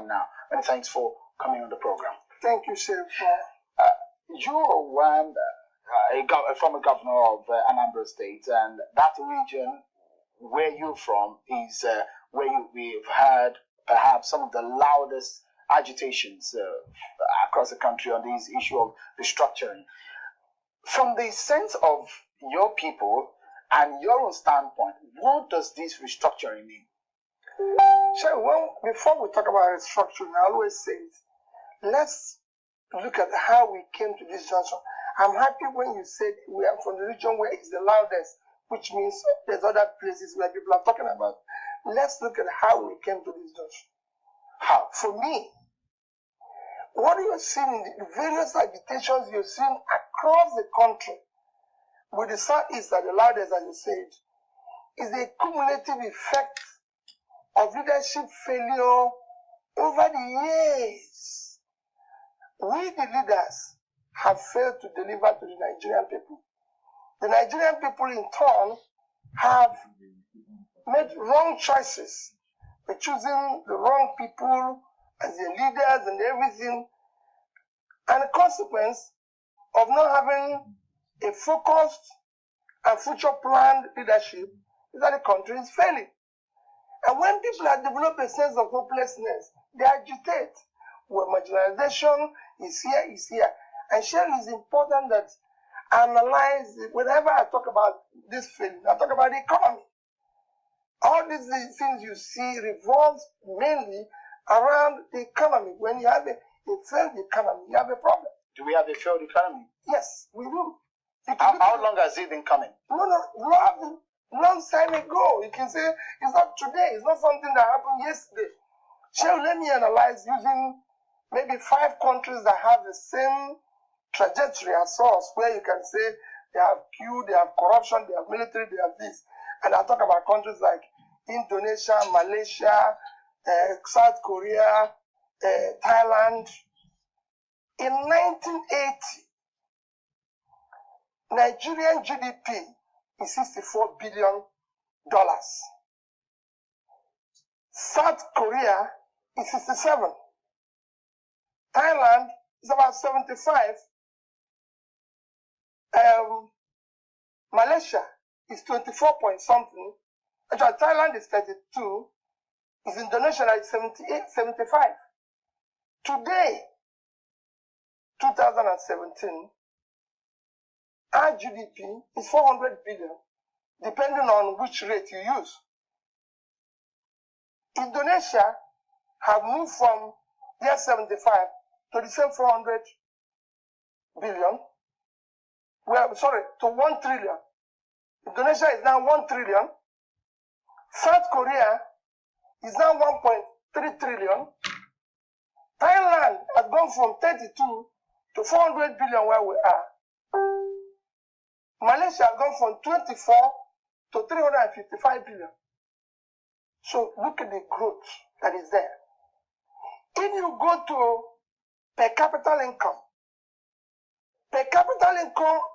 join now. Many thanks for coming on the program. Thank you, Chef. You are one, a former governor of Anambra State, and that region where you're from is where we've had perhaps some of the loudest agitations across the country on this issue of restructuring. From the sense of your people and your own standpoint, what does this restructuring mean? Sure, well, before we talk about restructuring, I always say it. Let's look at how we came to this junction. I'm happy when you said we are from the region where it's the loudest, which means there's other places where people are talking about. Let's look at how we came to this junction. How? For me, what you're seeing in the various agitations you're seeing across the country, with the Southeast at the loudest, as you said, is the cumulative effect of leadership failure over the years. We, the leaders, have failed to deliver to the Nigerian people. The Nigerian people, in turn, have made wrong choices by choosing the wrong people as their leaders and everything. And the consequence of not having a focused and future-planned leadership is that the country is failing. And when people have developed a sense of hopelessness, they agitate. Where marginalization is here. And surely it's important that I analyze it. Whenever I talk about this failing, I talk about the economy. All these things you see revolves mainly around the economy. When you have a failed economy, you have a problem. Do we have a failed economy? Yes, we do. How long has it been coming? Long time ago. You can say it's not today. It's not something that happened yesterday. Shall let me analyze using maybe 5 countries that have the same trajectory as us, where you can say they have queue, they have corruption, they have military, they have this. And I talk about countries like Indonesia, Malaysia, South Korea, Thailand. In 1980, Nigerian GDP is $64 billion. South Korea is 67. Thailand is about 75. Malaysia is 24 point something. Actually, Thailand is 32. Is Indonesia at 78, 75. Today, 2017, our GDP is 400 billion, depending on which rate you use. Indonesia have moved from their 75 to the same 400 billion. To 1 trillion. Indonesia is now 1 trillion. South Korea is now 1.3 trillion. Thailand has gone from 32 to 400 billion where we are. Malaysia has gone from 24 to 355 billion. So look at the growth that is there. If you go to per capita income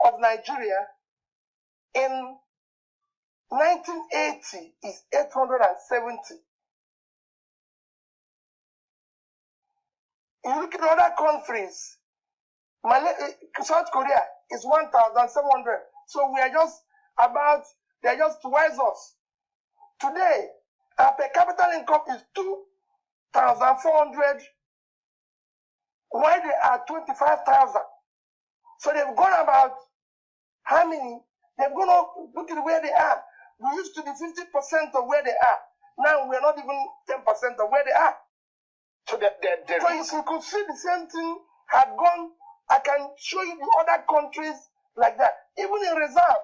of Nigeria in 1980 is 870. You look at other countries, South Korea is 1,700. So we are just they are just twice us. Today, our per capita income is 2,400, while they are 25,000. So they've gone about how many? They've gone up, look at where they are. We used to be 50% of where they are. Now we're not even 10% of where they are. So if you could see the same thing had gone, I can show you the other countries like that. Even in reserve,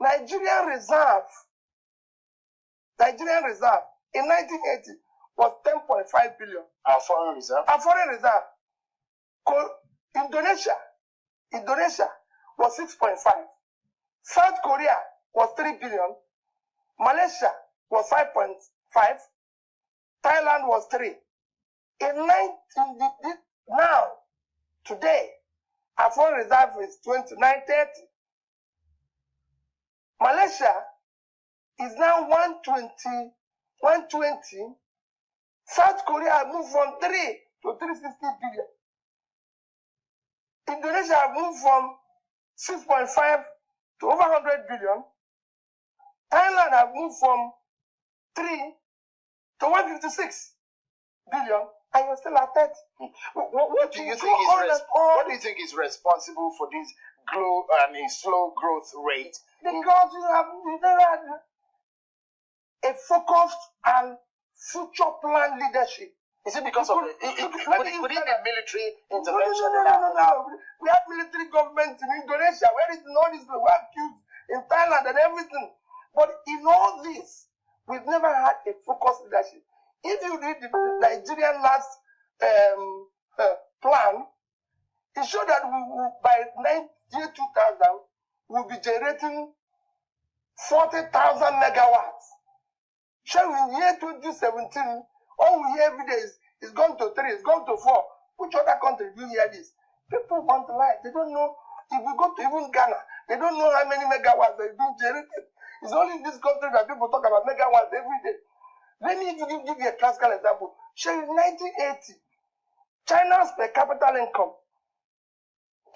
Nigerian reserve in 1980 was 10.5 billion. Our foreign reserve? Indonesia was 6.5. South Korea was 3 billion. Malaysia was 5.5. Thailand was 3. Today, our foreign reserve is 29.30. Malaysia is now 120. South Korea moved from 3 to 360 billion. Indonesia moved from 6.5 to over 100 billion. Thailand have moved from 3 to 156 billion, and you're still at 30. What do you think is responsible for this slow growth rate? Because you have never had a focused and future plan leadership. Is it because of would it be military intervention? No. We have military government in Indonesia, where is all this? We have queues in Thailand and everything. But in all this, we've never had a focused leadership. If you read the Nigerian last plan, it showed that by year 2000, we'll be generating 40,000 megawatts. So in year 2017, all we hear every day is it's gone to 3, it's gone to 4. Which other country do you hear this? People want to lie. They don't know. If we go to even Ghana, they don't know how many megawatts they've been generated. It's only in this country that people talk about megawatts every day. Let me give you a classical example. So in 1980, China's per capita income.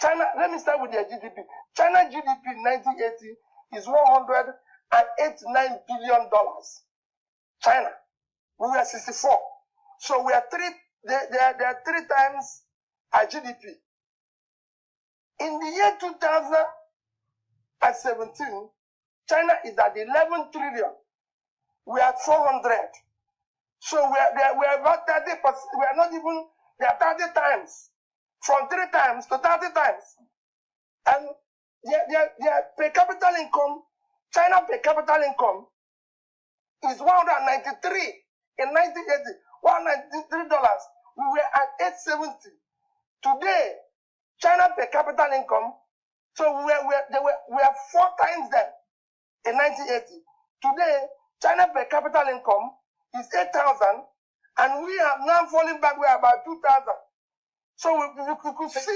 Let me start with their GDP. China GDP in 1980 is $189 billion. China, we were 64. So we are they are 3 times our GDP. In the year 2017, China is at 11 trillion. We are 400. So we are about 30%. We are not even, they are 30 times. From 3 times to 30 times. And their per capita income, China per capita income is 193 in 1980. $193. We were at 870. Today, China per capita income, so we are 4 times them in 1980. Today, China per capita income is 8,000, and we are now falling back. We are about 2,000. So we could see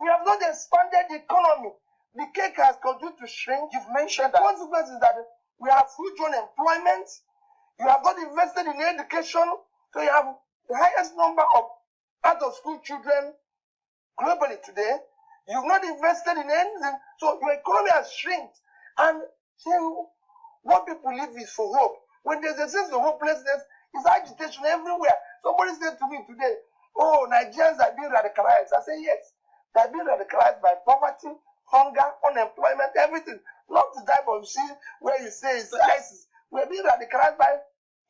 we have not expanded the economy. The cake has continued to shrink. You've mentioned that. The consequence is that we have huge unemployment. You have not invested in education, so you have the highest number of out-of-school children globally today. You've not invested in anything, so your economy has shrinked. And what people live is for hope. When there's a sense of hopelessness, it's agitation everywhere. Somebody said to me today, oh, Nigerians are being radicalized. I say, yes, they're being radicalized by poverty, hunger, unemployment, everything. Not the type of shit where you say it's ISIS. We're being radicalized by...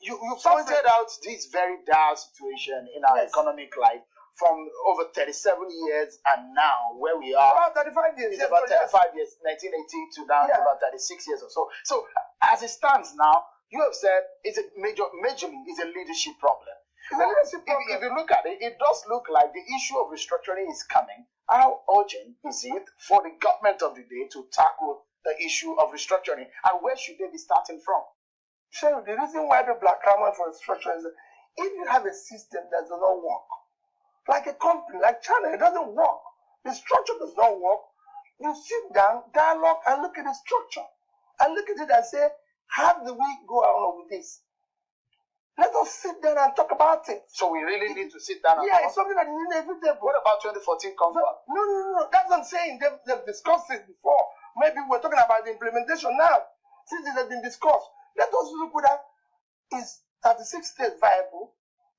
You pointed out this very dire situation in our economic life from over 37 years and now where we are. About 35 years. It's about 35 years, 1980 to now about 36 years or so. So as it stands now, you have said it's a majorly is a leadership problem. If you look at it, it does look like the issue of restructuring is coming. How urgent is it for the government of the day to tackle the issue of restructuring, and where should they be starting from? Sure, the reason why people are clamoring for restructuring is that if you have a system that does not work, like a company, like China, it doesn't work. The structure does not work. You sit down, dialogue, and look at the structure. And look at it and say, how do we go on with this? Let us sit down and talk about it. So we really need to sit down and talk. It's something that is inevitable. What about 2014 comfort? No. That's what I'm saying. They've discussed it before. Maybe we're talking about the implementation now. Since it has been discussed, let us look at that. Is 36 states viable?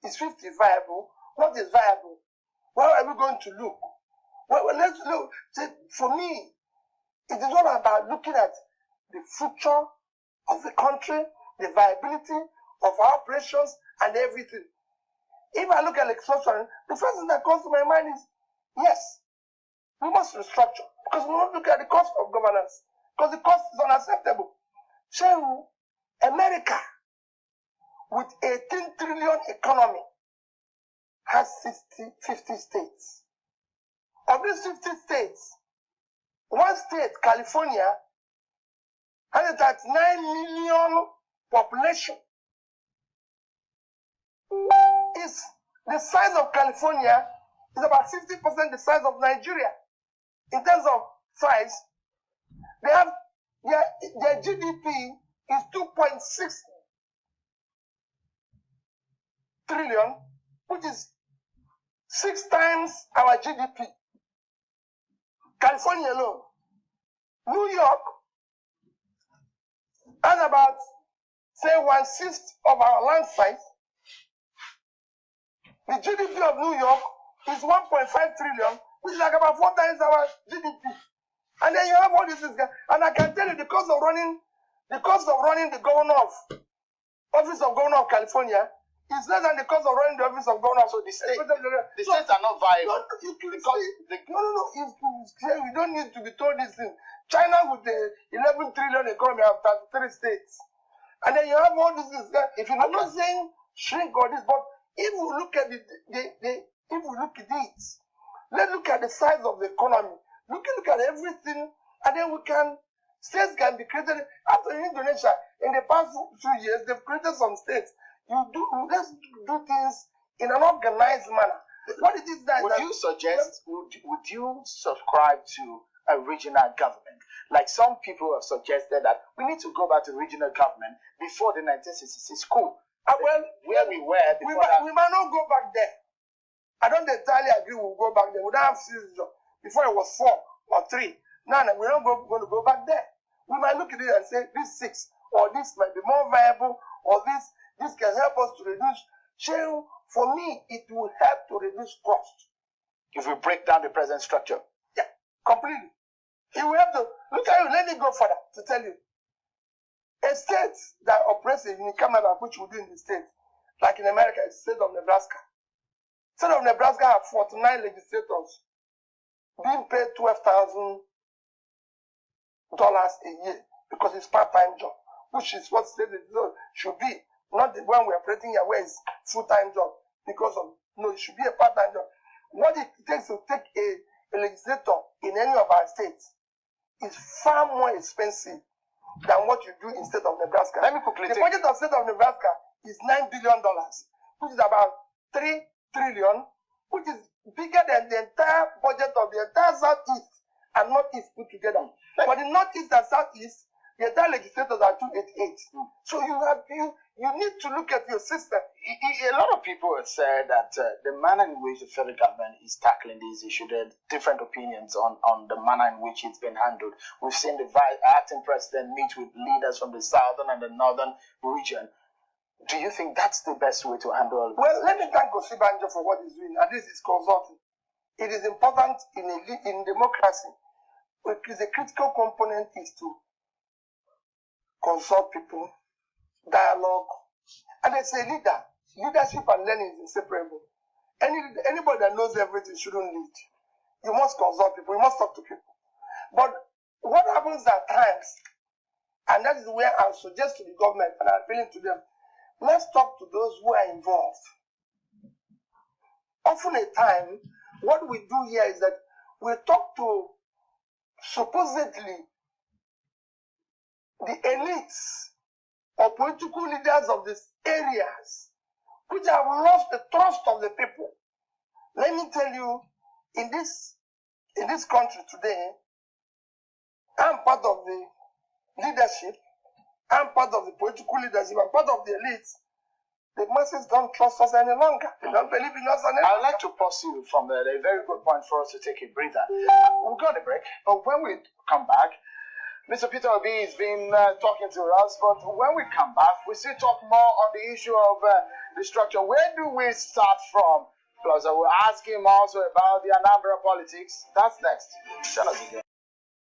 Is 50 viable? What is viable? Where are we going to look? Well, let's look. For me, it is all about looking at the future of the country, the viability of our operations and everything. If I look at restructuring, the first thing that comes to my mind is, yes, we must restructure because we want to look at the cost of governance because the cost is unacceptable. So, America, with 18 trillion economy, has 50 states. Of these 50 states, one state, California, has a 39 million population. The size of California is about 50% the size of Nigeria. In terms of size, they have their GDP is 2.6 trillion, which is 6 times our GDP. California alone. New York has about, say, 1/6 of our land size. The GDP of New York is 1.5 trillion, which is like about 4 times our GDP. And then you have all this, and I can tell you the cost of running the governor of office of governor of California is less than the cost of running the office of governor. So the states are not viable. No. You don't need to be told this thing. China with the 11 trillion economy have 33 states, and then you have all this. If I'm not saying shrink or this, but if we look at let's look at the size of the economy. Look at everything, and then states can be created. After Indonesia, in the past few years, they've created some states. Let's do things in an organized manner. What it is that would you subscribe to a regional government? Like some people have suggested that we need to go back to regional government before the 1966 coup. Where we were before we might not go back there. I don't entirely agree we'll go back there. We don't have citizenship. Before it was 4 or 3. Now we're not going to go back there. We might look at it and say this 6 or this might be more viable, or this can help us to reduce share. For me, it will help to reduce cost. If we break down the present structure. Yeah, completely. It will help to look at you. Let me go further to tell you. A state that operates in Canada, which we do in the state, like in America, is the state of Nebraska. The state of Nebraska have 49 legislators being paid $12,000 a year because it's part-time job, which is what state should be, not the one we're operating here where it's full-time job. It should be a part-time job. What it takes to take a legislator in any of our states is far more expensive than what you do in state of Nebraska. Let me quickly the budget of state of Nebraska is $9 billion, which is about 3 trillion, which is bigger than the entire budget of the entire Southeast and Northeast put together. For the Northeast and Southeast, the entire legislators are 288. So you need to look at your system. A lot of people have said that the manner in which the federal government is tackling this issue, there are different opinions on the manner in which it's been handled. We've seen the acting president meet with leaders from the southern and the northern region. Do you think that's the best way to handle all of this? Well, let me thank Osibanjo for what he's doing. At least he's consulting. It is important in democracy. Because the critical component is to consult people, dialogue, and as a leader, leadership and learning is inseparable. Anybody that knows everything shouldn't lead. You must consult people, you must talk to people. But what happens at times, and that is where I suggest to the government, and I'm appealing to them, let's talk to those who are involved. Often a time, what we do here is that we talk to supposedly the elites or political leaders of these areas, which have lost the trust of the people. Let me tell you, in this country today, I'm part of the leadership, I'm part of the political leadership, I'm part of the elites. The masses don't trust us any longer. They don't believe in us any longer. I'd like to pause you from there. A very good point for us to take a breather. We'll go on a break, but when we come back, Mr. Peter Obi has been talking to us, but when we come back, we still talk more on the issue of the structure. Where do we start from? Plus, I will ask him also about the Anambra politics. That's next. Join us again.